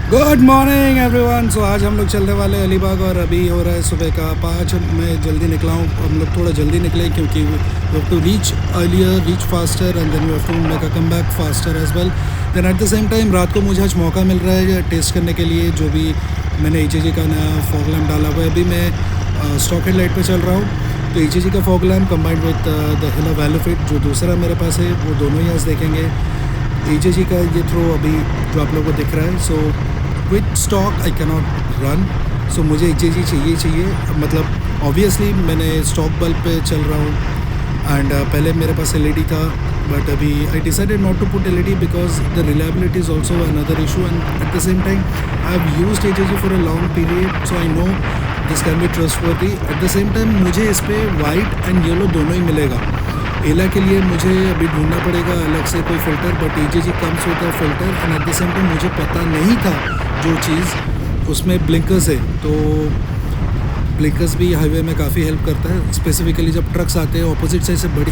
Good morning everyone. सो आज हम लोग चलने वाले अलीबाग और अभी हो रहा है सुबह का 5। मैं जल्दी निकला हूँ, हम लोग थोड़ा जल्दी निकले क्योंकि we have to reach earlier, reach faster and then we have to make a come back faster as well. Then at the same time रात को मुझे आज मौका मिल रहा है टेस्ट करने के लिए जो भी मैंने EJG का नया फॉग लैम्प डाला हुआ है। अभी मैं स्टॉक हेड लाइट पर चल रहा हूँ, तो EJG का fog lamp combined with the हिला वैलोफिट जो दूसरा मेरे पास है, वो दोनों ही आज देखेंगे। EJG का ये थ्रो अभी जो आप लोगों को दिख रहा है, so with stock I cannot run, so मुझे EJG चाहिए। मतलब ऑब्वियसली मैंने स्टॉक बल्ब पे चल रहा हूँ एंड पहले मेरे पास LED था, बट अभी I decided not to put LED because the reliability is also another issue and at the same time I have used EJG for a long period, so I know this can be trustworthy. At the same time मुझे इस पर white and yellow दोनों ही मिलेगा। एला के लिए मुझे अभी ढूंढना पड़ेगा अलग से कोई फ़िल्टर, बट EJG कम्स होता है filter and at the same time मुझे पता नहीं था जो चीज़ उसमें ब्लिंकर्स है, तो ब्लिंकर्स भी हाईवे में काफ़ी हेल्प करता है। स्पेसिफिकली जब ट्रक्स आते हैं ऑपोजिट साइड से बड़ी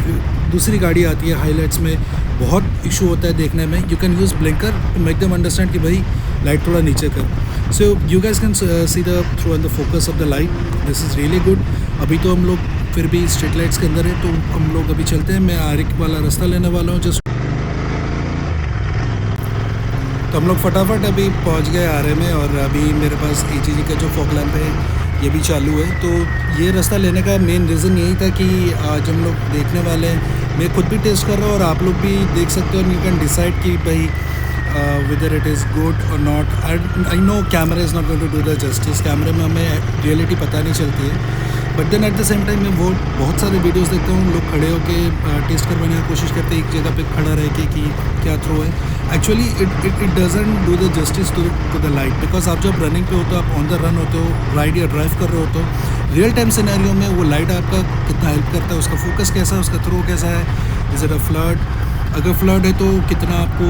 दूसरी गाड़ी आती है, हाईलाइट्स में बहुत इशू होता है देखने में। You can use blinker to make them understand कि भाई लाइट थोड़ा नीचे कर। So you guys can see the throw and the focus of the light, this is really good. अभी तो हम लोग फिर भी स्ट्रीट लाइट्स के अंदर है, तो हम लोग अभी चलते हैं। मैं आरिक वाला रास्ता लेने वाला हूँ जस्ट, तो हम लोग फटाफट अभी पहुँच गए आरे में और अभी मेरे पास EJG का जो फॉग लैम्प है ये भी चालू है। तो ये रास्ता लेने का मेन रीज़न यही था कि आज हम लोग देखने वाले हैं, मैं खुद भी टेस्ट कर रहा हूँ और आप लोग भी देख सकते हो, यू कैन डिसाइड कि भाई whether it is good or not. I know camera is not going to do the justice, कैमरे में हमें रियलिटी पता नहीं चलती है, but then at the same time मैं वो बहुत सारे वीडियोस देखता हूँ, लोग खड़े होकर टेस्ट करवाने की कोशिश करते हैं एक जगह पे खड़ा रह के कि क्या थ्रो है। Actually it doesn't do the justice to the light, because आप जब रनिंग पे होते हो, आप ऑन द रन होते हो, राइड या ड्राइव कर रहे हो, तो रियल टाइम सिनेरियो में वो लाइट आपका कितना हेल्प करता है, उसका फोकस कैसा है, उसका थ्रो कैसा है, इज इट अ फ्लड, अगर फ्लड है तो कितना आपको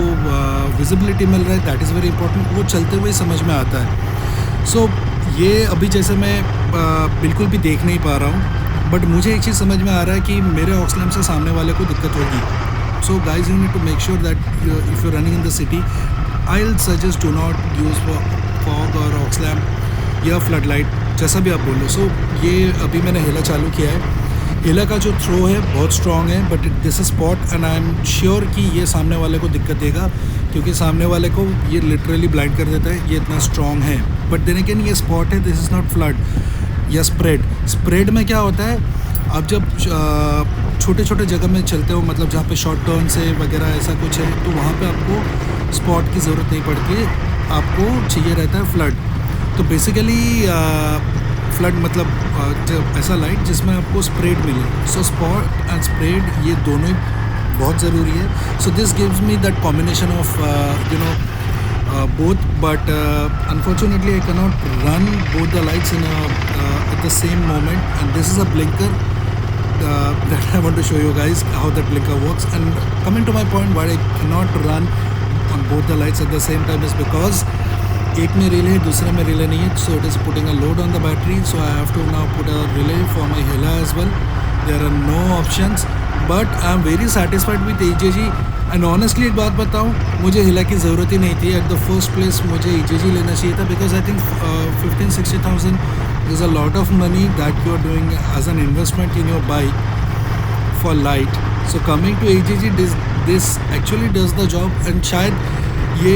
विजिबिलिटी मिल रहा है, दैट इज़ वेरी इंपॉर्टेंट, वो चलते हुए समझ में आता है। सो ये अभी जैसे मैं बिल्कुल भी देख नहीं पा रहा हूँ, बट मुझे एक चीज़ समझ में आ रहा है कि मेरे ऑक्स लैम्प से सामने वाले को दिक्कत होगी। So guys you need to make sure that if you running in the city, I will suggest do not use fog और ऑक्स लैम्प या फ्लड लाइट, जैसा भी आप बोलो। सो ये अभी मैंने हेला चालू किया है, हेला का जो थ्रो है बहुत स्ट्रॉन्ग है, but this is spot and I am sure कि ये सामने वाले को दिक्कत देगा, क्योंकि सामने वाले को ये लिटरली ब्लाइंड कर देता है, ये इतना स्ट्रॉन्ग है। बट देन अगेन ये स्पॉट है, दिस इज़ नॉट फ्लड या स्प्रेड। स्प्रेड में क्या होता है, आप जब छोटे छोटे जगह में चलते हो, मतलब जहाँ पे शॉर्ट टर्न से वगैरह ऐसा कुछ है, तो वहाँ पे आपको स्पॉट की ज़रूरत नहीं पड़ती है, आपको चाहिए रहता है फ्लड। तो बेसिकली फ्लड मतलब जब ऐसा लाइट जिसमें आपको स्प्रेड मिले। सो स्पॉट एंड स्प्रेड ये दोनों ही बहुत ज़रूरी है। So this gives me that combination of you know both, but unfortunately I cannot run both the lights in at the same moment, and this is a blinker that I want to show you guys how that blinker works. And coming to my point, why I cannot run on both the lights at the same time is because एक में relay है, दूसरे में relay नहीं है, so it is putting a load on the battery, so I have to now put a relay for my Hella as well. There are no options, but I am very satisfied with EJG. And honestly एक बात बताऊँ, मुझे हिला की ज़रूरत ही नहीं थी। एट द फर्स्ट प्लेस मुझे EJG लेना चाहिए था, because I think 15-60,000 is a lot of money that you are doing as an investment in your bike for light. So coming to EJG, this actually does the job. And शायद ये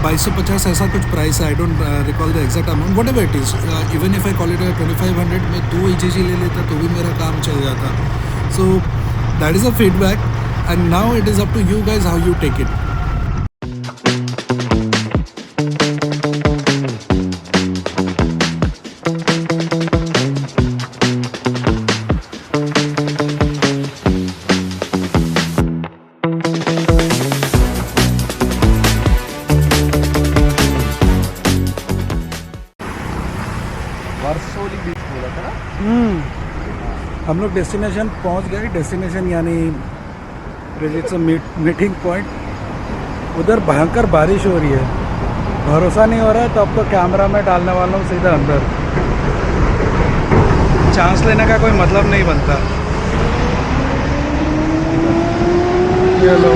2250 ऐसा कुछ price है, I don't recall the exact amount, whatever it is. Even if I call it 2500 में 2 EJG ले लेता तो भी मेरा काम चल जाता। सो that is a feedback, and now it is up to you guys how you take it. Varsoli beach बोला था ना। हम लोग डेस्टिनेशन पहुंच गए। डेस्टिनेशन यानी इट्स अ मीटिंग पॉइंट। उधर भयंकर बारिश हो रही है, भरोसा नहीं हो रहा है, तो अब तो कैमरा में डालने वाला हूँ सीधा अंदर। चांस लेने का कोई मतलब नहीं बनता। ये लो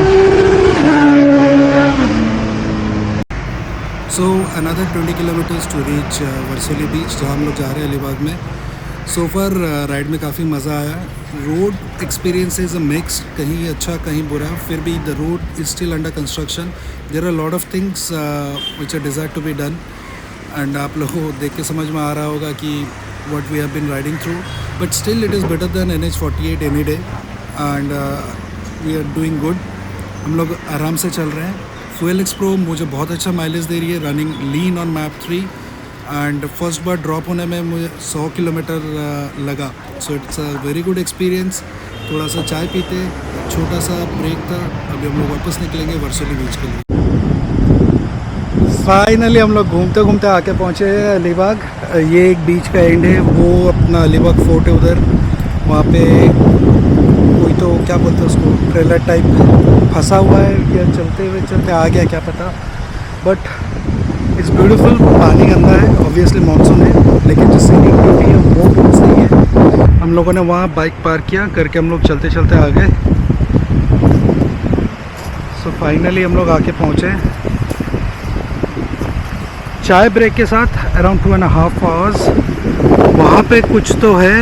so another 20 kilometres to reach Varsoli beach, जहाँ हम लोग जा रहे हैं अलीबाग में. सो फार राइड में काफ़ी मज़ा आया. Road experience is a mix, कहीं अच्छा कहीं बुरा, फिर भी the road is still under construction. There are lot of things which are desire to be done, and आप लोगों को देख के समझ में आ रहा होगा कि what we have been riding through, but still it is better than NH48 any day, and we are doing good. हम लोग आराम से चल रहे हैं. फ्यूल एक्स प्रो मुझे बहुत अच्छा माइलेज दे रही है, running lean on map 3, and first bar drop होने में मुझे 100 किलोमीटर लगा. So it's a very good experience. थोड़ा सा चाय पीते, छोटा सा ब्रेक था. अभी हम लोग वापस निकलेंगे वर्सोली बीच के लिए. फाइनली हम लोग घूमते घूमते आके पहुँचे हैं अलीबाग. ये एक बीच का एंड है, वो अपना अलीबाग फोर्ट है उधर. वहाँ पे कोई तो क्या बोलते हैं उसको, ट्रेलर टाइप फंसा हुआ है, या चलते हुए चलते आ गया क्या पता. But it's beautiful. पानी गंदा है, ऑब्वियसली मानसून है, लेकिन जो सीनिक ब्यूटी है वो बहुत सही है. हम लोगों ने वहाँ बाइक पार्क किया करके हम लोग चलते चलते आ गए. सो फाइनली हम लोग आके पहुँचे. चाय ब्रेक के साथ अराउंड 2.5 आवर्स. वहाँ पे कुछ तो है,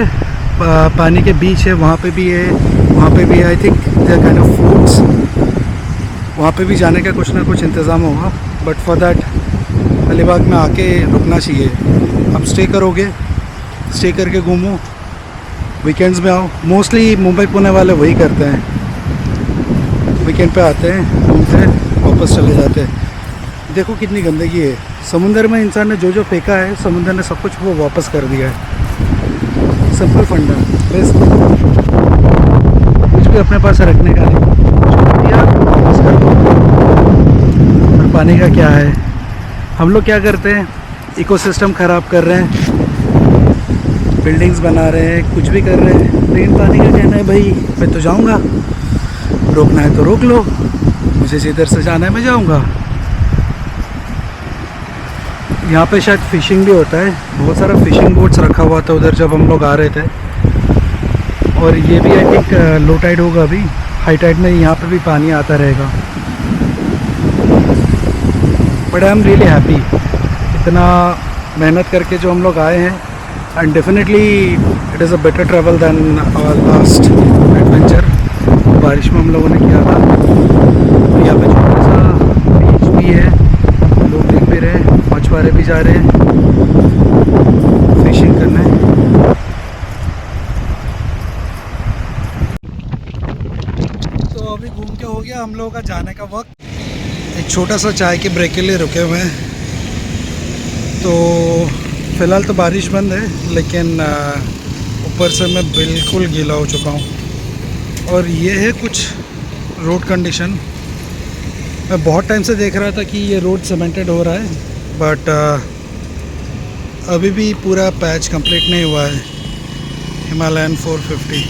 पानी के बीच है, वहाँ पे भी है, वहाँ पे भी है. I think they are kind of foods. वहाँ पे भी जाने का कुछ ना कुछ इंतज़ाम होगा, बट फॉर दैट अलीबाग में आके रुकना चाहिए. अब स्टे करोगे, स्टे करके घूमो, वीकेंड्स में आओ. मोस्टली मुंबई पुणे वाले वही करते हैं, वीकेंड पे आते हैं, घूमते हैं, वापस चले जाते हैं. देखो कितनी गंदगी है. समुंदर में इंसान ने जो जो फेंका है, समुंदर ने सब कुछ वो वापस कर दिया है. सिंपल फंडा, बेस्ट. कुछ भी अपने पास रखने का नहीं, जो दिया वापस कर दो. और पानी का क्या है, हम लोग क्या करते हैं, इकोसिस्टम ख़राब कर रहे हैं, बिल्डिंग्स बना रहे हैं, कुछ भी कर रहे हैं. लेकिन पानी का कहना है भाई मैं तो जाऊँगा, रोकना है तो रोक लो, मुझे जिधर से जाना है मैं जाऊँगा. यहाँ पे शायद फ़िशिंग भी होता है, बहुत सारा फ़िशिंग बोट्स रखा हुआ था उधर जब हम लोग आ रहे थे. और ये भी आई थिंक लो टाइड होगा, अभी हाई टाइड में यहाँ पे भी पानी आता रहेगा. But I am really happy, इतना मेहनत करके जो हम लोग आए हैं. And definitely it is a better travel than our last adventure. बारिश में हम लोगों ने किया था. यहाँ पे छोटा सा बीच भी है, लोग देख भी रहे हैं, मछुआरे भी जा रहे हैं फिशिंग करने. तो अभी घूम के हो गया हम लोगों का जाने का वक्त. एक छोटा सा चाय के ब्रेक के लिए रुके हुए हैं. तो फ़िलहाल तो बारिश बंद है, लेकिन ऊपर से मैं बिल्कुल गीला हो चुका हूँ. और ये है कुछ रोड कंडीशन. मैं बहुत टाइम से देख रहा था कि ये रोड सीमेंटेड हो रहा है, बट अभी भी पूरा पैच कंप्लीट नहीं हुआ है. Himalayan 450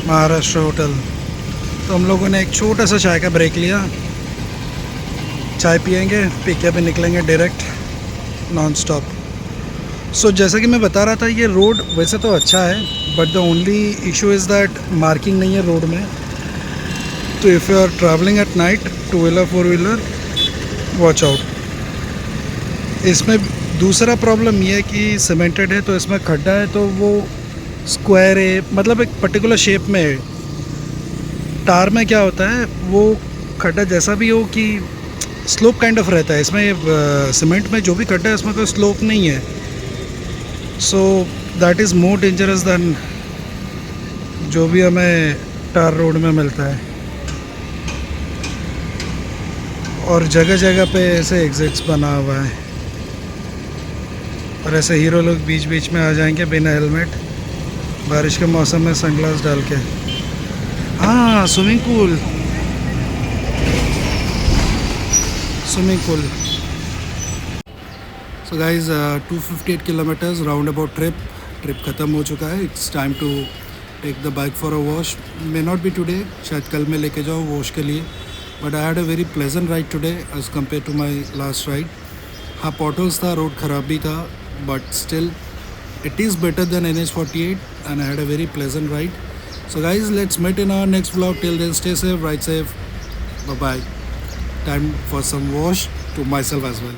Maharashtra hotel. तो हम लोगों ने एक छोटा सा चाय का ब्रेक लिया. चाय पियेंगे, पी के भी निकलेंगे डायरेक्ट नॉन स्टॉप. सो जैसा कि मैं बता रहा था, ये रोड वैसे तो अच्छा है, but the only issue is that marking नहीं है रोड में. तो if you are travelling at night, 2 wheeler 4 wheeler, watch out. इसमें दूसरा प्रॉब्लम ये है कि सीमेंटेड है, तो इसमें खड्डा है तो वो स्क्वायर है, मतलब एक पर्टिकुलर शेप में है. टार में क्या होता है, वो खड्डा जैसा भी हो कि स्लोप काइंड ऑफ रहता है. इसमें सीमेंट में जो भी खड्डा है उसमें कोई स्लोप नहीं है. So that is more dangerous than जो भी हमें टार रोड में मिलता है. और जगह जगह पे ऐसे एग्जिट्स बना हुआ है, और ऐसे हीरो लोग बीच बीच में आ जाएंगे बिना हेलमेट, बारिश के मौसम में सनग्लास डाल के. हाँ, swimming pool. So guys 258 kilometres round about trip ख़त्म हो चुका है. It's time to take the bike for a wash. May not be today, शायद कल मैं लेके जाऊँ वॉश के लिए. But I had a very pleasant ride today as compare to my last ride. हाँ, पॉटल्स था, रोड ख़राब भी था, but still it is better than NH48, and I had a very pleasant ride. So guys, let's meet in our next vlog. Till then, stay safe, ride safe, bye bye. time for some wash to myself as well.